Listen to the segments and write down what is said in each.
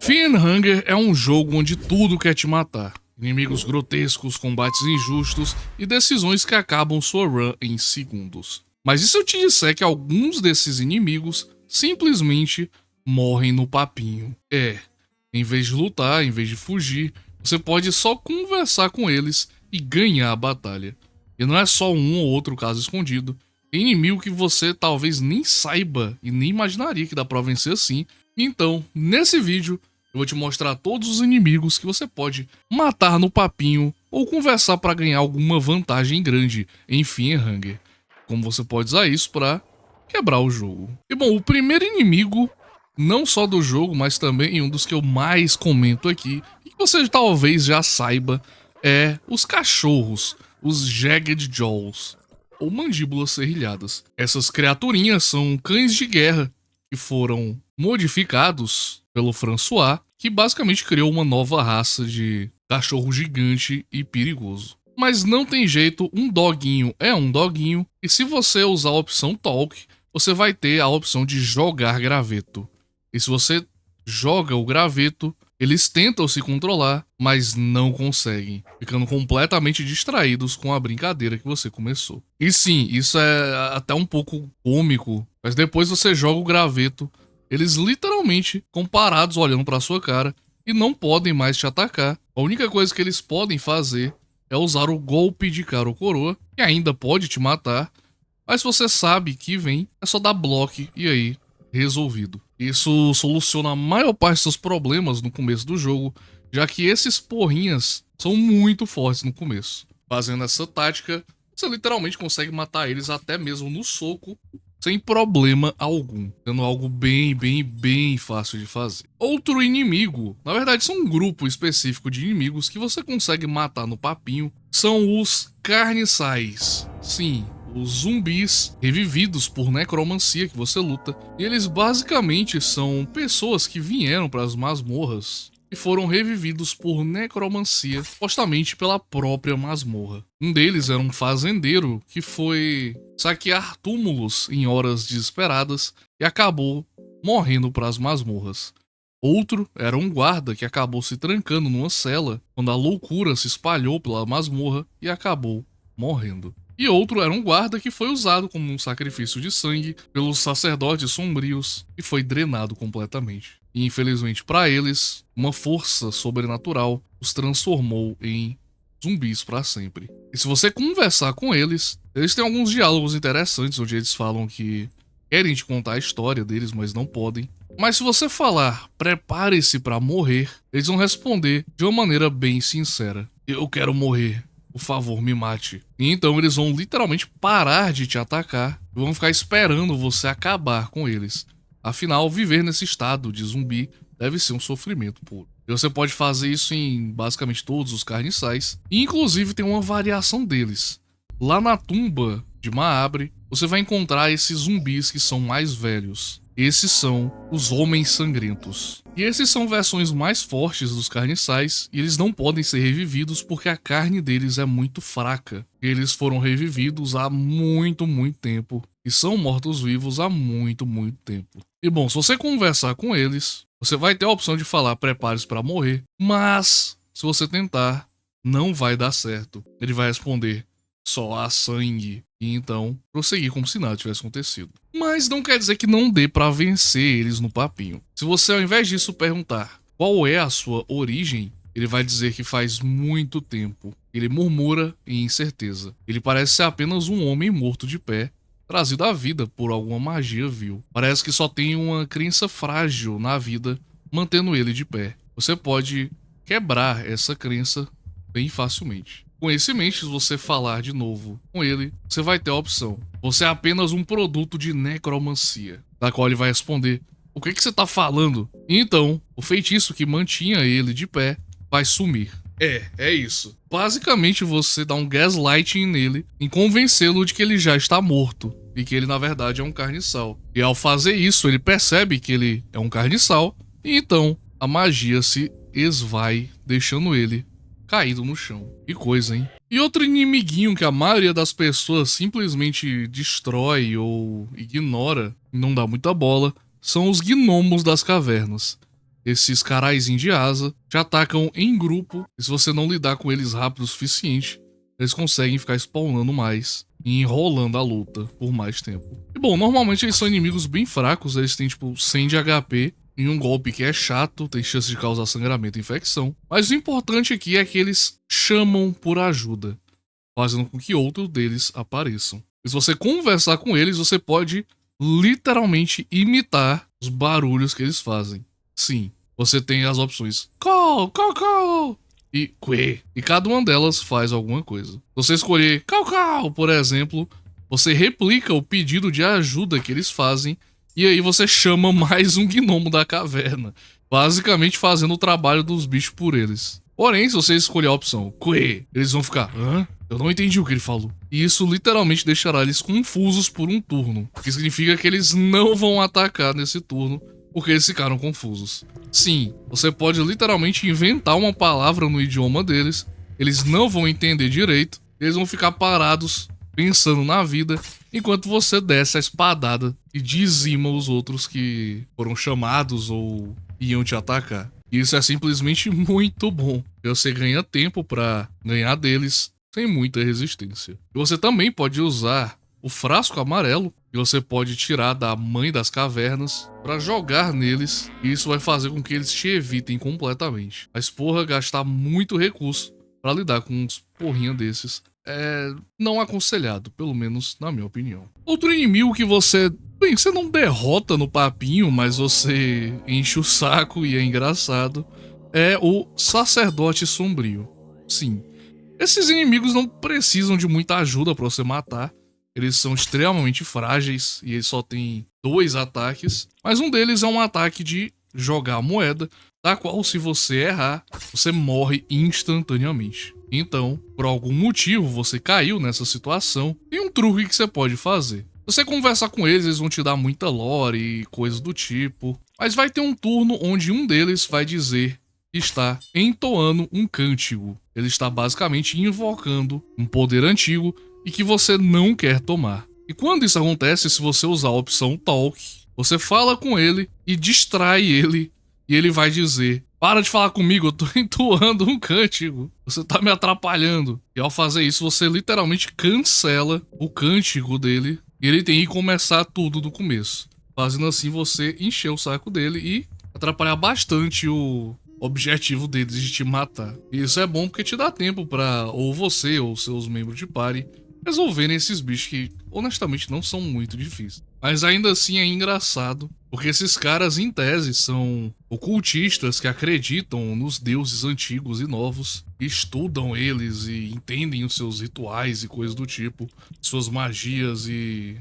Fear and Hunger é um jogo onde tudo quer te matar. Inimigos grotescos, combates injustos e decisões que acabam sua run em segundos. Mas e se eu te disser que alguns desses inimigos simplesmente morrem no papinho? Em vez de lutar, em vez de fugir, você pode só conversar com eles e ganhar a batalha. E não é só um ou outro caso escondido, tem inimigo que você talvez nem saiba e nem imaginaria que dá pra vencer assim. Então, nesse vídeo, eu vou te mostrar todos os inimigos que você pode matar no papinho ou conversar para ganhar alguma vantagem grande em Fear and Hunger. Como você pode usar isso para quebrar o jogo. E bom, o primeiro inimigo, não só do jogo, mas também um dos que eu mais comento aqui, e que você talvez já saiba, é os cachorros, os Jagged Jaws, ou mandíbulas serrilhadas. Essas criaturinhas são cães de guerra que foram modificados pelo François, que basicamente criou uma nova raça de cachorro gigante e perigoso. Mas não tem jeito, um doguinho é um doguinho, e se você usar a opção Talk, você vai ter a opção de jogar graveto. E se você joga o graveto, eles tentam se controlar, mas não conseguem, ficando completamente distraídos com a brincadeira que você começou. E sim, isso é até um pouco cômico, mas depois você joga o graveto, eles literalmente ficam parados olhando pra sua cara e não podem mais te atacar. A única coisa que eles podem fazer é usar o golpe de cara ou coroa, que ainda pode te matar, mas você sabe que vem, é só dar bloco e aí, resolvido. Isso soluciona a maior parte dos seus problemas no começo do jogo, já que esses porrinhas são muito fortes no começo. Fazendo essa tática, você literalmente consegue matar eles até mesmo no soco, sem problema algum, sendo algo bem fácil de fazer. Outro inimigo, na verdade são um grupo específico de inimigos que você consegue matar no papinho, são os carniçais. Sim, os zumbis revividos por necromancia que você luta, e eles basicamente são pessoas que vieram para as masmorras e foram revividos por necromancia, supostamente pela própria masmorra. Um deles era um fazendeiro que foi saquear túmulos em horas desesperadas e acabou morrendo para as masmorras. Outro era um guarda que acabou se trancando numa cela quando a loucura se espalhou pela masmorra e acabou morrendo. E outro era um guarda que foi usado como um sacrifício de sangue pelos sacerdotes sombrios e foi drenado completamente. E infelizmente para eles, uma força sobrenatural os transformou em zumbis para sempre. E se você conversar com eles, eles têm alguns diálogos interessantes onde eles falam que querem te contar a história deles, mas não podem. Mas se você falar, prepare-se para morrer, eles vão responder de uma maneira bem sincera: eu quero morrer. Por favor, me mate. E então eles vão literalmente parar de te atacar e vão ficar esperando você acabar com eles. Afinal, viver nesse estado de zumbi deve ser um sofrimento puro. E você pode fazer isso em basicamente todos os carniçais. E inclusive tem uma variação deles. Lá na tumba de Maabre, você vai encontrar esses zumbis que são mais velhos. Esses são os Homens Sangrentos. E esses são versões mais fortes dos carniçais, e eles não podem ser revividos porque a carne deles é muito fraca. Eles foram revividos há muito tempo, e são mortos-vivos há muito tempo. E bom, se você conversar com eles, você vai ter a opção de falar prepare-se para morrer, mas se você tentar, não vai dar certo. Ele vai responder só há sangue. E então, prosseguir como se nada tivesse acontecido. Mas não quer dizer que não dê pra vencer eles no papinho. Se você, ao invés disso, perguntar qual é a sua origem, ele vai dizer que faz muito tempo. Ele murmura em incerteza. Ele parece ser apenas um homem morto de pé, trazido à vida por alguma magia vil. Parece que só tem uma crença frágil na vida, mantendo ele de pé. Você pode quebrar essa crença bem facilmente. Com isso em mente, se você falar de novo com ele, você vai ter a opção: você é apenas um produto de necromancia. Da qual ele vai responder: o que você tá falando? E então, o feitiço que mantinha ele de pé vai sumir. É isso. Basicamente você dá um gaslighting nele em convencê-lo de que ele já está morto e que ele na verdade é um carniçal. E ao fazer isso, ele percebe que ele é um carniçal e então a magia se esvai, deixando ele caído no chão. Que coisa, hein? E outro inimiguinho que a maioria das pessoas simplesmente destrói ou ignora, não dá muita bola, são os gnomos das cavernas. esses caraizinhos de asa te atacam em grupo, e se você não lidar com eles rápido o suficiente, eles conseguem ficar spawnando mais e enrolando a luta por mais tempo. E bom, normalmente eles são inimigos bem fracos, eles têm tipo 100 de HP, em um golpe que é chato, tem chance de causar sangramento e infecção. Mas o importante aqui é que eles chamam por ajuda, fazendo com que outros deles apareçam. E se você conversar com eles, você pode literalmente imitar os barulhos que eles fazem. Sim, você tem as opções call, call, call e que. E cada uma delas faz alguma coisa. Se você escolher call, call, por exemplo, você replica o pedido de ajuda que eles fazem e aí você chama mais um gnomo da caverna, basicamente fazendo o trabalho dos bichos por eles. Porém, se você escolher a opção que, eles vão ficar, hã? Eu não entendi o que ele falou. E isso literalmente deixará eles confusos por um turno, o que significa que eles não vão atacar nesse turno, porque eles ficaram confusos. Sim, você pode literalmente inventar uma palavra no idioma deles, eles não vão entender direito, eles vão ficar parados, pensando na vida, enquanto você desce a espadada e dizima os outros que foram chamados ou iam te atacar. E isso é simplesmente muito bom, porque você ganha tempo pra ganhar deles sem muita resistência. E você também pode usar o frasco amarelo, que você pode tirar da mãe das cavernas, pra jogar neles, e isso vai fazer com que eles te evitem completamente. Mas porra, gastar muito recurso pra lidar com uns porrinha desses é não aconselhado, pelo menos na minha opinião. Outro inimigo que você não derrota no papinho, mas você enche o saco e é engraçado, é o Sacerdote Sombrio. Sim, esses inimigos não precisam de muita ajuda pra você matar. Eles são extremamente frágeis e eles só têm 2 ataques, mas um deles é um ataque de jogar a moeda, da qual se você errar, você morre instantaneamente. Então, por algum motivo você caiu nessa situação, tem um truque que você pode fazer. Se você conversar com eles, eles vão te dar muita lore e coisas do tipo, mas vai ter um turno onde um deles vai dizer que está entoando um cântico. Ele está basicamente invocando um poder antigo e que você não quer tomar. E quando isso acontece, se você usar a opção Talk, você fala com ele e distrai ele, e ele vai dizer: para de falar comigo, eu tô entoando um cântico, você tá me atrapalhando. E ao fazer isso, você literalmente cancela o cântico dele, e ele tem que começar tudo do começo. Fazendo assim, você encher o saco dele e atrapalhar bastante o objetivo deles de te matar. E isso é bom porque te dá tempo pra ou você ou seus membros de party resolverem esses bichos que honestamente não são muito difíceis. Mas ainda assim é engraçado, porque esses caras em tese são ocultistas que acreditam nos deuses antigos e novos, estudam eles e entendem os seus rituais e coisas do tipo, suas magias, e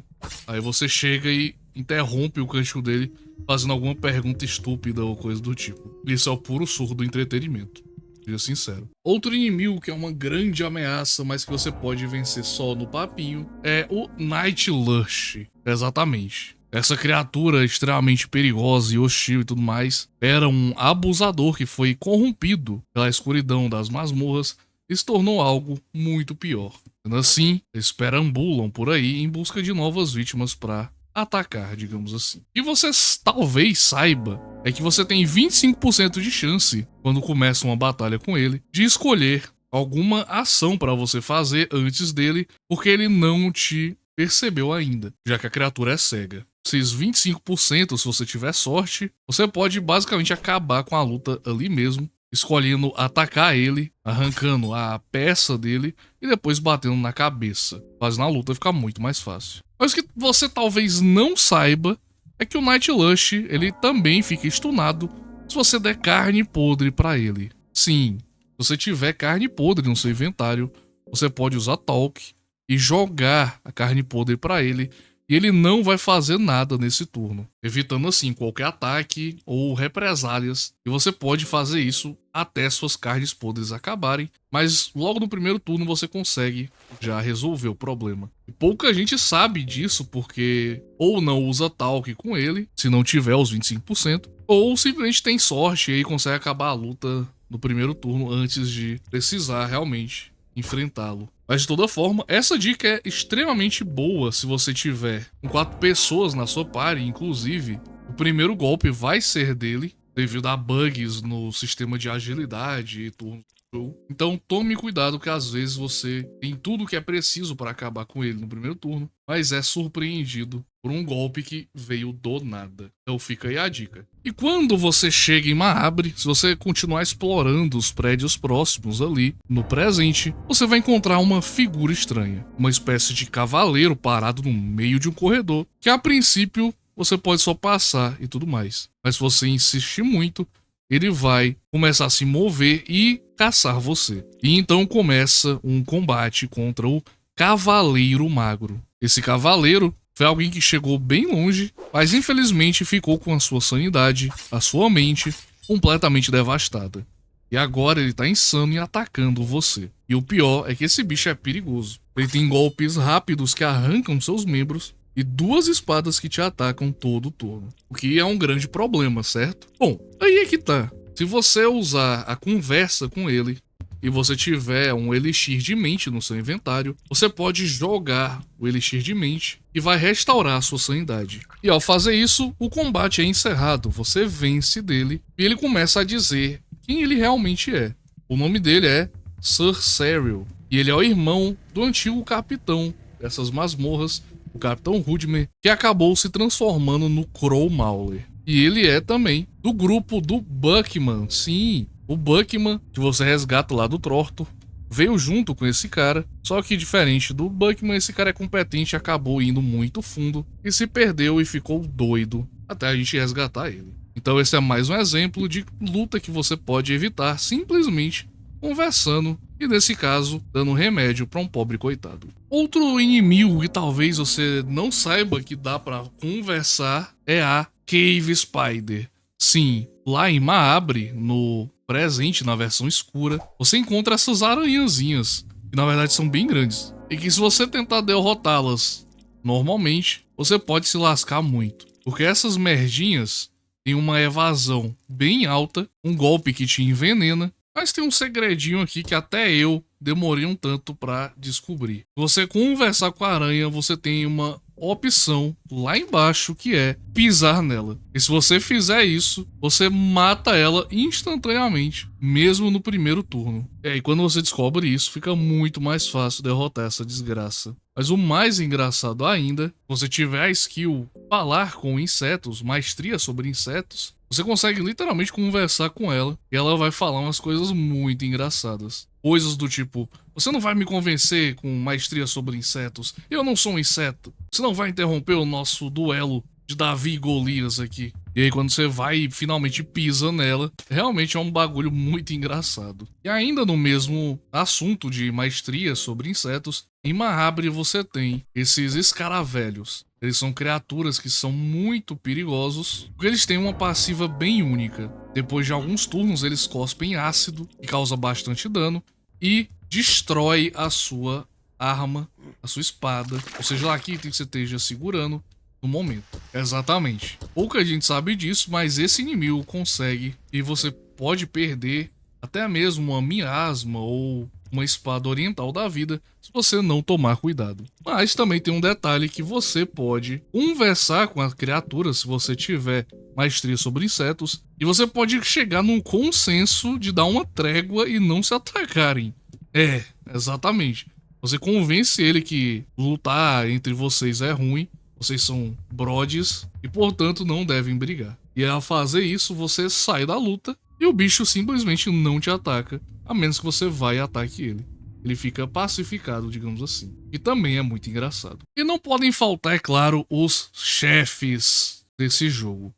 aí você chega e interrompe o cântico dele fazendo alguma pergunta estúpida ou coisa do tipo. Isso é o puro surdo do entretenimento, seja sincero. Outro inimigo que é uma grande ameaça, mas que você pode vencer só no papinho, é o Night Lush. Exatamente. Essa criatura extremamente perigosa e hostil e tudo mais era um abusador que foi corrompido pela escuridão das masmorras e se tornou algo muito pior. Sendo assim, eles perambulam por aí em busca de novas vítimas para atacar, digamos assim. E você talvez saiba é que você tem 25% de chance, quando começa uma batalha com ele, de escolher alguma ação para você fazer antes dele, porque ele não te percebeu ainda, já que a criatura é cega. Esses 25%, se você tiver sorte, você pode basicamente acabar com a luta ali mesmo, escolhendo atacar ele, arrancando a peça dele e depois batendo na cabeça, fazendo a luta ficar muito mais fácil. Mas o que você talvez não saiba é que o Night Lush, ele também fica stunado se você der carne podre pra ele. Sim, se você tiver carne podre no seu inventário, você pode usar Talk e jogar a carne podre pra ele, e ele não vai fazer nada nesse turno, evitando assim qualquer ataque ou represálias, e você pode fazer isso até suas carnes podres acabarem, mas logo no primeiro turno você consegue já resolver o problema. E pouca gente sabe disso porque ou não usa Talk com ele, se não tiver os 25%, ou simplesmente tem sorte e aí consegue acabar a luta no primeiro turno antes de precisar realmente enfrentá-lo. Mas de toda forma, essa dica é extremamente boa se você tiver com 4 pessoas na sua party, inclusive. O primeiro golpe vai ser dele, devido a bugs no sistema de agilidade e turnos do jogo. Então tome cuidado que às vezes você tem tudo que é preciso para acabar com ele no primeiro turno, mas é surpreendido por um golpe que veio do nada. Então fica aí a dica. E quando você chega em Mahabre, se você continuar explorando os prédios próximos ali, no presente, você vai encontrar uma figura estranha. Uma espécie de cavaleiro parado no meio de um corredor, que a princípio você pode só passar e tudo mais. Mas se você insistir muito, ele vai começar a se mover e caçar você. E então começa um combate contra o Cavaleiro Magro. Esse cavaleiro foi alguém que chegou bem longe, mas infelizmente ficou com a sua sanidade, a sua mente, completamente devastada. E agora ele tá insano e atacando você. E o pior é que esse bicho é perigoso. Ele tem golpes rápidos que arrancam seus membros e 2 espadas que te atacam todo o turno. O que é um grande problema, certo? Bom, aí é que tá. Se você usar a conversa com ele e você tiver um elixir de mente no seu inventário, você pode jogar o elixir de mente e vai restaurar a sua sanidade. E ao fazer isso, o combate é encerrado, você vence dele e ele começa a dizer quem ele realmente é. O nome dele é Sir Cyril e ele é o irmão do antigo capitão dessas masmorras, o Capitão Rudmer, que acabou se transformando no Crow Mauler. E ele é também do grupo do Buckman. Sim, o Buckman, que você resgata lá do Trorto, veio junto com esse cara, só que diferente do Buckman, esse cara é competente e acabou indo muito fundo e se perdeu e ficou doido até a gente resgatar ele. Então esse é mais um exemplo de luta que você pode evitar simplesmente conversando e, nesse caso, dando remédio para um pobre coitado. Outro inimigo que talvez você não saiba que dá para conversar é a Cave Spider. Sim, lá em Mahabre, no presente, na versão escura, você encontra essas aranhazinhas, que na verdade são bem grandes, e que se você tentar derrotá-las normalmente, você pode se lascar muito, porque essas merdinhas têm uma evasão bem alta, um golpe que te envenena, mas tem um segredinho aqui que até eu demorei um tanto pra descobrir. Se você conversar com a aranha, você tem uma opção lá embaixo que é pisar nela. E se você fizer isso, você mata ela instantaneamente, mesmo no primeiro turno. E aí quando você descobre isso, fica muito mais fácil derrotar essa desgraça. Mas o mais engraçado ainda, se você tiver a skill falar com insetos, maestria sobre insetos, você consegue literalmente conversar com ela e ela vai falar umas coisas muito engraçadas. Coisas do tipo, você não vai me convencer com maestria sobre insetos, eu não sou um inseto. Você não vai interromper o nosso duelo de Davi e Golias aqui. E aí quando você vai e finalmente pisa nela, realmente é um bagulho muito engraçado. E ainda no mesmo assunto de maestria sobre insetos, em Mahabre você tem esses escaravelhos. Eles são criaturas que são muito perigosos, porque eles têm uma passiva bem única. Depois de alguns turnos, eles cospem ácido, que causa bastante dano, e destrói a sua arma, a sua espada, ou seja, lá que item que você esteja segurando no momento. Exatamente. Pouca gente sabe disso, mas esse inimigo consegue, e você pode perder até mesmo uma miasma ou uma espada oriental da vida se você não tomar cuidado. Mas também tem um detalhe que você pode conversar com a criatura se você tiver maestria sobre insetos e você pode chegar num consenso de dar uma trégua e não se atacarem. É, exatamente. Você convence ele que lutar entre vocês é ruim, vocês são brodes e portanto não devem brigar. E ao fazer isso você sai da luta e o bicho simplesmente não te ataca, a menos que você vá e ataque ele. Ele fica pacificado, digamos assim. E também é muito engraçado. E não podem faltar, é claro, os chefes desse jogo.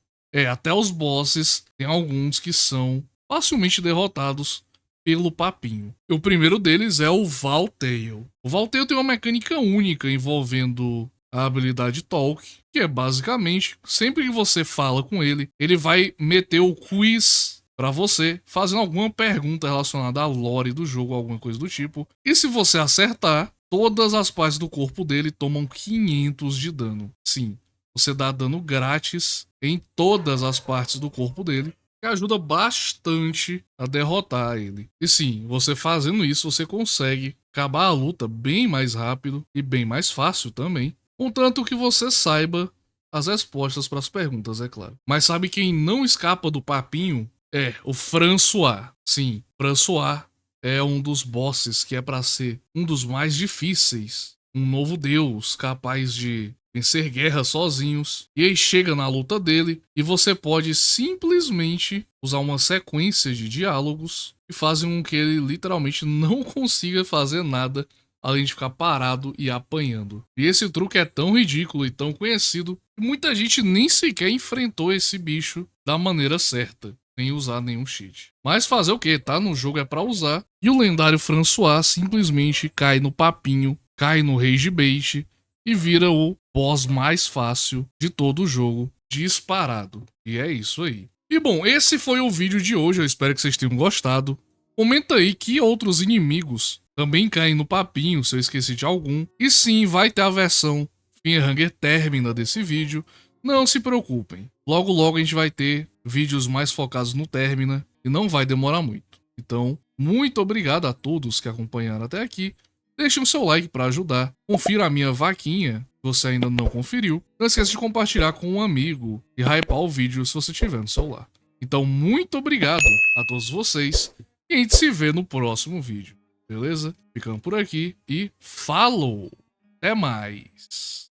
Até os bosses, tem alguns que são facilmente derrotados pelo papinho. E o primeiro deles é o Valtail. O Valtail tem uma mecânica única envolvendo a habilidade Talk, que é basicamente, sempre que você fala com ele, ele vai meter o quiz pra você, fazendo alguma pergunta relacionada à lore do jogo, alguma coisa do tipo. E se você acertar, todas as partes do corpo dele tomam 500 de dano. Sim, você dá dano grátis em todas as partes do corpo dele, que ajuda bastante a derrotar ele. E sim, você fazendo isso, você consegue acabar a luta bem mais rápido e bem mais fácil também, contanto que você saiba as respostas para as perguntas, é claro. Mas sabe quem não escapa do papinho? É o François. Sim, François é um dos bosses que é para ser um dos mais difíceis. Um novo deus capaz de vencer guerras sozinhos. E aí chega na luta dele e você pode simplesmente usar uma sequência de diálogos que fazem com que ele literalmente não consiga fazer nada além de ficar parado e apanhando. E esse truque é tão ridículo e tão conhecido que muita gente nem sequer enfrentou esse bicho da maneira certa, sem usar nenhum cheat. Mas fazer o que? Tá no jogo é pra usar. E o lendário François simplesmente cai no papinho, cai no Rage Bait e vira o boss mais fácil de todo o jogo, disparado. E é isso aí. E bom, esse foi o vídeo de hoje, eu espero que vocês tenham gostado. Comenta aí que outros inimigos também caem no papinho, se eu esqueci de algum. E sim, vai ter a versão Firehanger Termina desse vídeo. Não se preocupem, logo logo a gente vai ter vídeos mais focados no Termina e não vai demorar muito. Então, muito obrigado a todos que acompanharam até aqui. Deixe um seu like para ajudar. Confira a minha vaquinha, se você ainda não conferiu. Não esqueça de compartilhar com um amigo e hypar o vídeo se você tiver no celular. Então, muito obrigado a todos vocês e a gente se vê no próximo vídeo. Beleza? Ficando por aqui e falou! Até mais!